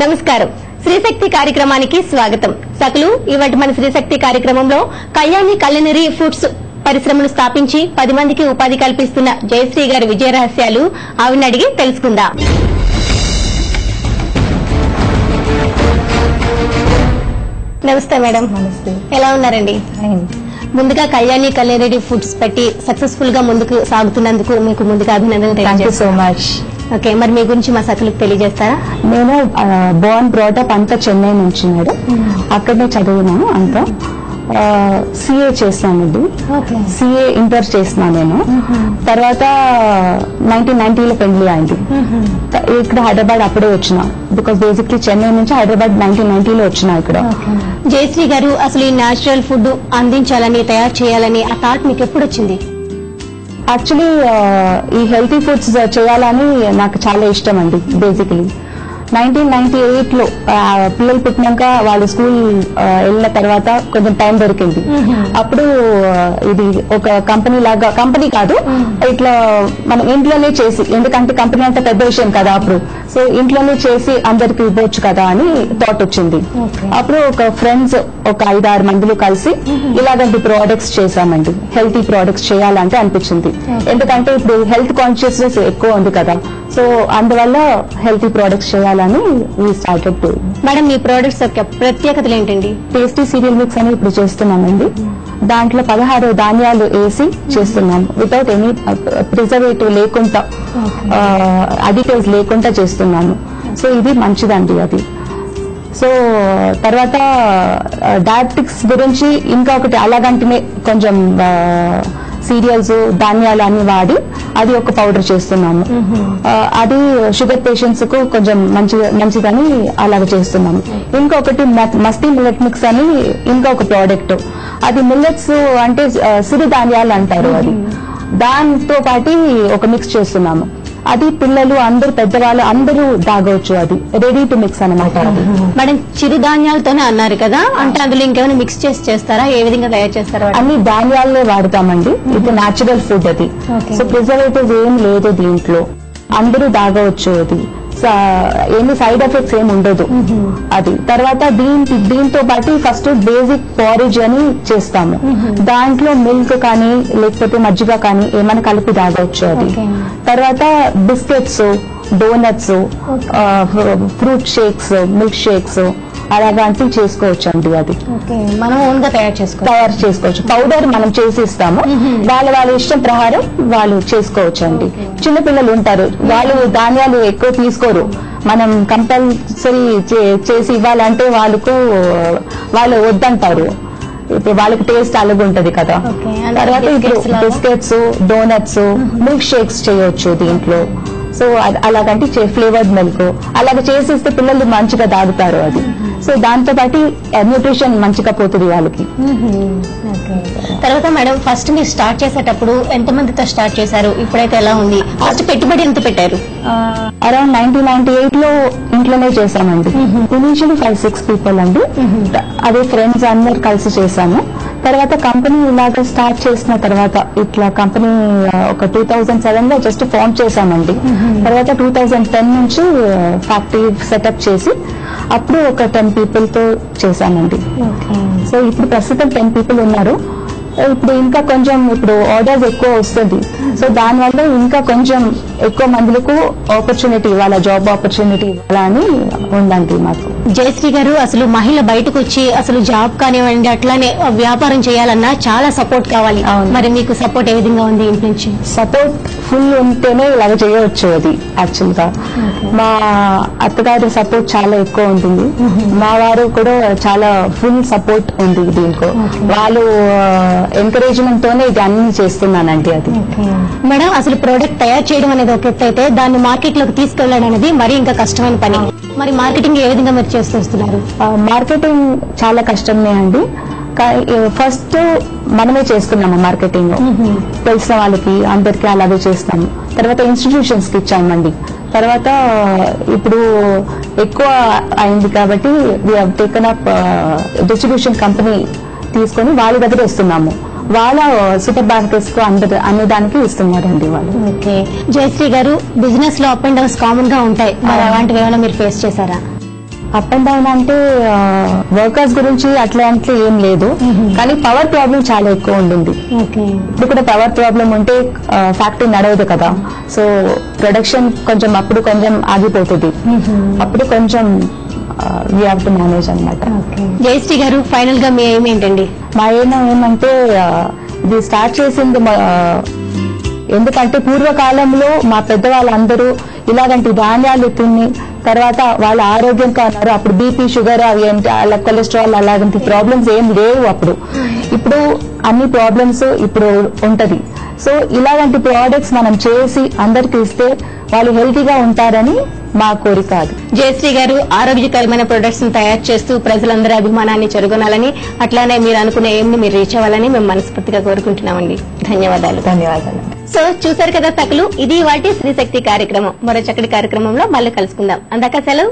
నమస్కారం శ్రీశక్తి కార్యక్రమానికి స్వాగతం. సకలు ఇవాటి మన శ్రీశక్తి కార్యక్రమంలో కళ్యాణి కళ్యాణరి ఫుడ్స్ పరిశ్రమను స్థాపించి 10 మందికి ఉపాధి కల్పిస్తున్న జయశ్రీ గారి విజయ రహస్యాలు ఆవిడని అడిగి తెలుసుకుందాం. నమస్తే మేడం. నమస్తే. ఎలా ఉన్నారండి? ముందుగా కళ్యాణి కళ్యాణరి ఫుడ్స్ పెట్టి సక్సెస్ఫుల్ గా ముందుకు సాగుతున్నందుకు మీకు ముందుగా అభినందనలు తెలియజేస్తున్నాను. ఓకే, మరి మీ గురించి మా సకులకు తెలియజేస్తారా? నేను బోర్న్ బ్రాటప్ అంతా చెన్నై నుంచి అక్కడనే చదివినాను. అంతా సిఏ చేస్తానండి. సిఏ ఇంటర్ చేసిన నేను. తర్వాత 1990లో పెళ్లి అయింది. ఇక్కడ హైదరాబాద్ అప్పుడే వచ్చిన. బికాస్ బేసిక్లీ చెన్నై నుంచి హైదరాబాద్ 1990లో వచ్చిన ఇక్కడ. జయశ్రీ గారు, అసలు ఈ న్యాచురల్ ఫుడ్ అందించాలని తయారు చేయాలని ఆ థాట్ మీకు ఎప్పుడు వచ్చింది? యాక్చువల్లీ ఈ హెల్తీ ఫుడ్స్ చేయాలని నాకు చాలా ఇష్టం అండి. బేసికలీ 1998లో పిల్లలు పుట్టినాక వాళ్ళు స్కూల్ వెళ్ళిన తర్వాత కొంచెం టైం దొరికింది. అప్పుడు ఇది ఒక కంపెనీ కాదు, ఇట్లా మనం ఇంట్లోనే చేసి, ఎందుకంటే కంపెనీ అంత పెద్ద విషయం కదా అప్పుడు, సో ఇంట్లోనే చేసి అందరికి ఇవ్వచ్చు కదా అని థాట్ వచ్చింది. అప్పుడు ఒక ఫ్రెండ్స్ ఒక 5-6 మందిలో కలిసి ఇలాంటి ప్రోడక్ట్స్ చేశామండి. హెల్తీ ప్రోడక్ట్స్ చేయాలంటే అనిపించింది, ఎందుకంటే ఇప్పుడు హెల్త్ కాన్షియస్నెస్ ఎక్కువ ఉంది కదా, సో అందువల్ల హెల్తీ ప్రోడక్ట్స్ చేయాలని స్టార్టెడ్. మేడం, మీ ప్రోడక్ట్స్ యొక్క ప్రత్యేకతలు ఏంటండి? టేస్టీ సీరియల్ మిక్స్ అని ఇప్పుడు చేస్తున్నామండి. దాంట్లో 16 ధాన్యాలు వేసి చేస్తున్నాం. వితౌట్ ఎనీ ప్రిజర్వేటివ్ లేకుండా, అడిటివ్స్ లేకుండా చేస్తున్నాము. సో ఇది మంచిదండి అది. సో తర్వాత డయాబెటిక్స్ గురించి ఇంకా ఒకటి అలాగంటనే కొంచెం సీరియల్స్ ధాన్యాలు అన్ని వాడి అది ఒక పౌడర్ చేస్తున్నాము. అది షుగర్ పేషెంట్స్ కు కొంచెం మంచిదని అలాగ చేస్తున్నాము. ఇంకొకటి మస్తీ మిల్లెట్ మిక్స్ అని ఇంకొక ప్రోడక్ట్. అది మిల్లెట్స్ అంటే సిరిధాన్యాలు అంటారు. అది దాంతో పాటు ఒక మిక్స్ చేస్తున్నాము. అది పిల్లలు అందరూ పెద్దవాళ్ళు అందరూ తాగవచ్చు. అది రెడీ టు మిక్స్ అనమాట. మేడం, చిరుధాన్యాలతోనే అన్నారు కదా, అంటే అందులో ఇంకేమైనా మిక్స్ చేసి చేస్తారా? ఏ విధంగా తయారు చేస్తారా? అన్ని ధాన్యాలనే వాడతామండి. ఇది న్యాచురల్ ఫుడ్ అది. సో ప్రిజర్వేటివ్స్ ఏం లేదు దీంట్లో, అందరూ తాగవచ్చు. అది ఏమి సైడ్ ఎఫెక్ట్స్ ఏమి ఉండదు అది. తర్వాత దీంతో పాటు ఫస్ట్ బేసిక్ పారేజ్ అని చేస్తాము. దాంట్లో మిల్క్ కానీ లేకపోతే మజ్జిగ కానీ ఏమైనా కలిపి తాగవచ్చు అది. తర్వాత biscuits, donuts, fruit shakes, milk shakes అలాంటివి చేసుకోవచ్చు అండి. అది మనం ఓన్ గా తయారు చేసుకోవచ్చు. పౌడర్ మనం చేసి ఇస్తాము, వాళ్ళ ఇష్టం ప్రకారం వాళ్ళు చేసుకోవచ్చు అండి. చిన్నపిల్లలు ఉంటారు, వాళ్ళు ధాన్యాలు ఎక్కువ తీసుకోరు. మనం కంపల్సరీ చేసి ఇవ్వాలంటే వాళ్ళు వద్దంటారు. ఇప్పుడు వాళ్ళకి టేస్ట్ అలాగుంటది కదా. తర్వాత ఇప్పుడు బిస్కెట్స్, డోనట్స్, మిల్క్ షేక్స్ చేయొచ్చు దీంట్లో. సో అలాగంటే ఫ్లేవర్డ్ మిల్క్ అలాగ చేసిస్తే పిల్లలు మంచిగా తాగుతారు అది. సో దాంతో పాటు న్యూట్రిషన్ మంచిగా పోతుంది వాళ్ళకి. తర్వాత మేడం, ఫస్ట్ మీరు స్టార్ట్ చేసేటప్పుడు ఎంత మందితో స్టార్ట్ చేశారు? ఇప్పుడైతే ఎలా ఉంది? ఫస్ట్ పెట్టుబడి ఎంత పెట్టారు? అరౌండ్ 1998లో ఇంట్లోనే చేశామండి. ఇనిషియల్లీ 5-6 పీపుల్ అండి. అదే ఫ్రెండ్స్ అందరు కలిసి చేశాము. తర్వాత కంపెనీ ఇలాగ స్టార్ట్ చేసిన తర్వాత ఇట్లా కంపెనీ ఒక 2007లో జస్ట్ ఫార్మ్ చేశామండి. తర్వాత 2010 నుంచి ఫ్యాక్టరీ సెటప్ చేసి అప్పుడు ఒక 10 పీపుల్ తో చేశామండి. సో ఇప్పుడు ప్రస్తుతం 10 పీపుల్ ఉన్నారు. ఇప్పుడు ఇంకా కొంచెం ఇప్పుడు ఆర్డర్స్ ఎక్కువ వస్తుంది. సో దానివల్ల ఇంకా కొంచెం ఎక్కువ మందికి ఆపర్చునిటీ ఇవ్వాలా, జాబ్ ఆపర్చునిటీ ఇవ్వాలా అని ఉందండి మాకు. జయశ్రీ గారు, అసలు మహిళ బయటకు వచ్చి అసలు జాబ్ కానివ్వండి అట్లానే వ్యాపారం చేయాలన్నా చాలా సపోర్ట్ కావాలి. మరి మీకు సపోర్ట్ ఏ విధంగా ఉంది? ఇంటి నుంచి సపోర్ట్ ఫుల్ ఉంటేనే ఇలాగ చేయవచ్చు. అది యాక్చువల్ గా మా అత్తగారి సపోర్ట్ చాలా ఎక్కువ ఉంటుంది. మా వారు కూడా చాలా ఫుల్ సపోర్ట్ ఉంది దీంట్లో. వాళ్ళు ఎంకరేజ్మెంట్ తోనే ఇది అన్ని చేస్తున్నానండి. అది మేడం, అసలు ప్రోడక్ట్ తయారు చేయడం అనేది ఒక ఎత్తు అయితే దాన్ని మార్కెట్ లోకి తీసుకెళ్ళడం అనేది మరీ ఇంకా కష్టమైన పని. మరి మార్కెటింగ్ ఏ విధంగా మీరు చేస్తూ వస్తున్నారు? మార్కెటింగ్ చాలా కష్టమే అండి. ఫస్ట్ మనమే చేస్తున్నాము మార్కెటింగ్, తెలిసిన వాళ్ళకి అందరికి అలాగే చేస్తాము. తర్వాత ఇన్స్టిట్యూషన్స్ కి ఇచ్చామండి. తర్వాత ఇప్పుడు ఎక్కువ అయింది కాబట్టి we have taken up distribution company తీసుకొని వాళ్ళ దగ్గర ఇస్తున్నాము. వాళ్ళ సూపర్ మార్కెట్స్ కు అన్ని దానికి ఇస్తున్నారండి వాళ్ళు. ఓకే, జయశ్రీ గారు, బిజినెస్ లో అప్ అండ్ డౌన్స్ కామన్ గా ఉంటాయి, మరి అలాంటివి ఏమైనా మీరు ఫేస్ చేశారా? అప్ అండ్ డౌన్ అంటే వర్కర్స్ గురించి అట్లాంటి ఏం లేదు, కానీ పవర్ ప్రాబ్లం చాలా ఎక్కువ ఉండింది. ఇప్పుడు కూడా పవర్ ప్రాబ్లం ఉంటే ఫ్యాక్టరీ నడవదు కదా, సో ప్రొడక్షన్ కొంచెం అప్పుడు కొంచెం ఆగిపోతుంది. అప్పుడు కొంచెం వీ హావ్ టు మేనేజ్ అనమాట. జయశ్రీ గారు, ఫైనల్ గా మీ ఎయిమ్ ఏంటండి? మా ఏమంటే ఇది స్టార్ట్ చేసింది ఎందుకంటే పూర్వకాలంలో మా పెద్దవాళ్ళందరూ ఇలాగంటి ధాన్యాలు తిని తర్వాత వాళ్ళ ఆరోగ్యంగా ఉన్నారు. అప్పుడు బీపీ, షుగర్, అవి ఏంటి, వాళ్ళ కొలెస్ట్రాల్ అలాంటి ప్రాబ్లమ్స్ ఏం లేవు అప్పుడు. ఇప్పుడు అన్ని ప్రాబ్లమ్స్ ఇప్పుడు ఉంటది. సో ఇలాంటి ప్రోడక్ట్స్ మనం చేసి అందరికి ఇస్తే వాళ్ళు హెల్తీగా ఉంటారని మా కోరిక. అది జయశ్రీ గారు ఆరోగ్యకరమైన ప్రొడక్ట్స్ ను తయారు చేస్తూ ప్రజలందరి అభిమానాన్ని చెరుగొనాలని, అట్లానే మీరు అనుకునే ఎయిమ్ ని మీరు రీచ్ అవ్వాలని మేము మనస్ఫూర్తిగా కోరుకుంటున్నామండి. ధన్యవాదాలు. ధన్యవాదాలు. సో చూసారు కదా సకలు, ఇది వాటి శ్రీశక్తి కార్యక్రమం. మరో చక్కటి కార్యక్రమంలో మళ్ళీ కలుసుకుందాం. అందాక సెలవు.